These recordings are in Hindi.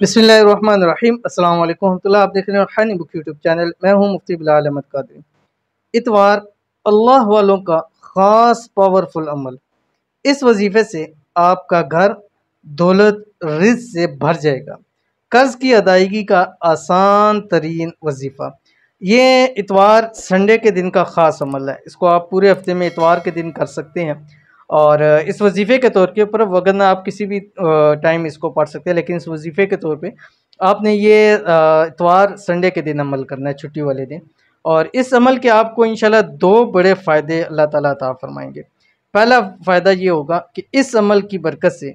बिस्मिल्लाहिर्रहमानिर्रहीम। अस्सलाम वालेकुम रहमतुल्लाह। आप देख रहे हैं खानी बुक यूट्यूब चैनल। मैं हूं मुफ्ती बिलाल अहमद कादरी। इतवार अल्लाह वालों का ख़ास पावरफुल अमल। इस वजीफ़े से आपका घर दौलत रिज़्क़ से भर जाएगा। कर्ज़ की अदायगी का आसान तरीन वजीफ़ा। ये इतवार संडे के दिन का ख़ास अमल है। इसको आप पूरे हफ्ते में इतवार के दिन कर सकते हैं। और इस वजीफ़े के तौर के ऊपर वगरना आप किसी भी टाइम इसको पढ़ सकते हैं, लेकिन इस वजीफ़े के तौर पे आपने ये इतवार संडे के दिन अमल करना है, छुट्टी वाले दिन। और इस अमल के आपको इंशाल्लाह दो बड़े फ़ायदे अल्लाह ताला अता फ़रमाएंगे। पहला फ़ायदा ये होगा कि इस अमल की बरकत से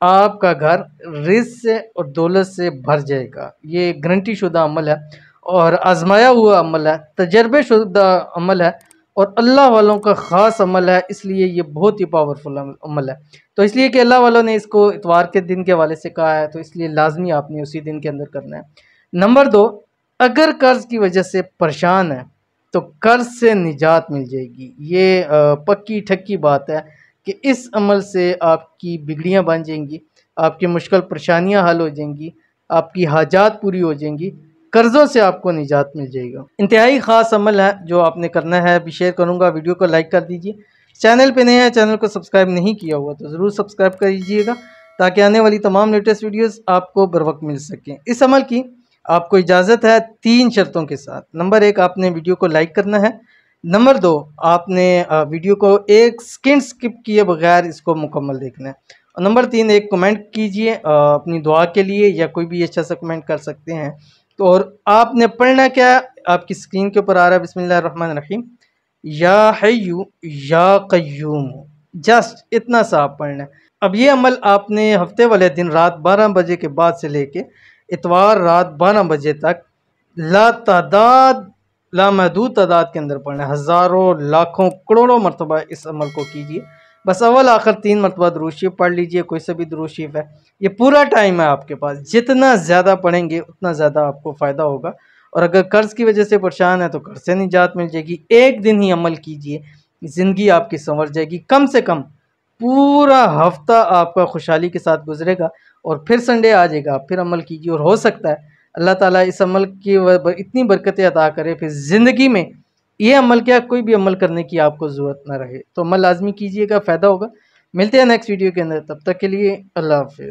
आपका घर रिज़्क़ से और दौलत से भर जाएगा। ये गारंटी शुदा अमल है और आज़माया हुआ अमल है, तजर्बे शुदा अमल है और अल्लाह वालों का ख़ास अमल है, इसलिए ये बहुत ही पावरफुल अमल है। तो इसलिए कि अल्लाह वालों ने इसको इतवार के दिन के हवाले से कहा है, तो इसलिए लाजमी आपने उसी दिन के अंदर करना है। नंबर दो, अगर कर्ज़ की वजह से परेशान है तो कर्ज़ से निजात मिल जाएगी। ये पक्की ठक्की बात है कि इस अमल से आपकी बिगड़ियाँ बन जाएंगी, आपकी मुश्किल परेशानियाँ हल हो जाएंगी, आपकी हाजात पूरी हो जाएंगी, कर्ज़ों से आपको निजात मिल जाएगा। इंतहाई ख़ास अमल है जो आपने करना है। अभी शेयर करूँगा, वीडियो को लाइक कर दीजिए। चैनल पे नए हैं, चैनल को सब्सक्राइब नहीं किया हुआ तो ज़रूर सब्सक्राइब कर दीजिएगा ताकि आने वाली तमाम लेटेस्ट वीडियोस आपको बर वक्त मिल सकें। इस अमल की आपको इजाज़त है 3 शर्तों के साथ। नंबर 1, आपने वीडियो को लाइक करना है। नंबर 2, आपने वीडियो को 1 सेकंड स्किप किए बगैर इसको मुकम्मल देखना है। और नंबर 3, एक कमेंट कीजिए अपनी दुआ के लिए, या कोई भी अच्छा सा कमेंट कर सकते हैं। तो और आपने पढ़ना क्या, आपकी स्क्रीन के ऊपर आ रहा है, बिस्मिल्लाहिर्रहमानिर्रहीम, या हय्यू या क़य्यूम। जस्ट इतना सा आप पढ़ना है। अब ये अमल आपने हफ्ते वाले दिन रात 12 बजे के बाद से लेके इतवार रात 12 बजे तक लामहदूद तादाद के अंदर पढ़ना है। हज़ारों, लाखों, करोड़ों मरतबा इस अमल को कीजिए। बस अव्वल आखिर 3 मरतबा दुरूद शरीफ पढ़ लीजिए, कोई सा भी दुरूद शरीफ है। ये पूरा टाइम है आपके पास, जितना ज़्यादा पढ़ेंगे उतना ज़्यादा आपको फ़ायदा होगा। और अगर कर्ज़ की वजह से परेशान है तो कर्ज़ से निजात मिल जाएगी। एक दिन ही अमल कीजिए, ज़िंदगी आपकी संवर जाएगी। कम से कम पूरा हफ्ता आपका खुशहाली के साथ गुजरेगा और फिर संडे आ जाएगा, आप फिर अमल कीजिए। और हो सकता है अल्लाह ताला इस अमल की इतनी बरकतें अता करे, फिर ज़िंदगी में ये अमल क्या कोई भी अमल करने की आपको ज़रूरत ना रहे। तो अमल लाजमी कीजिएगा, फ़ायदा होगा। मिलते हैं नेक्स्ट वीडियो के अंदर, तब तक के लिए अल्लाह हाफ़िज़।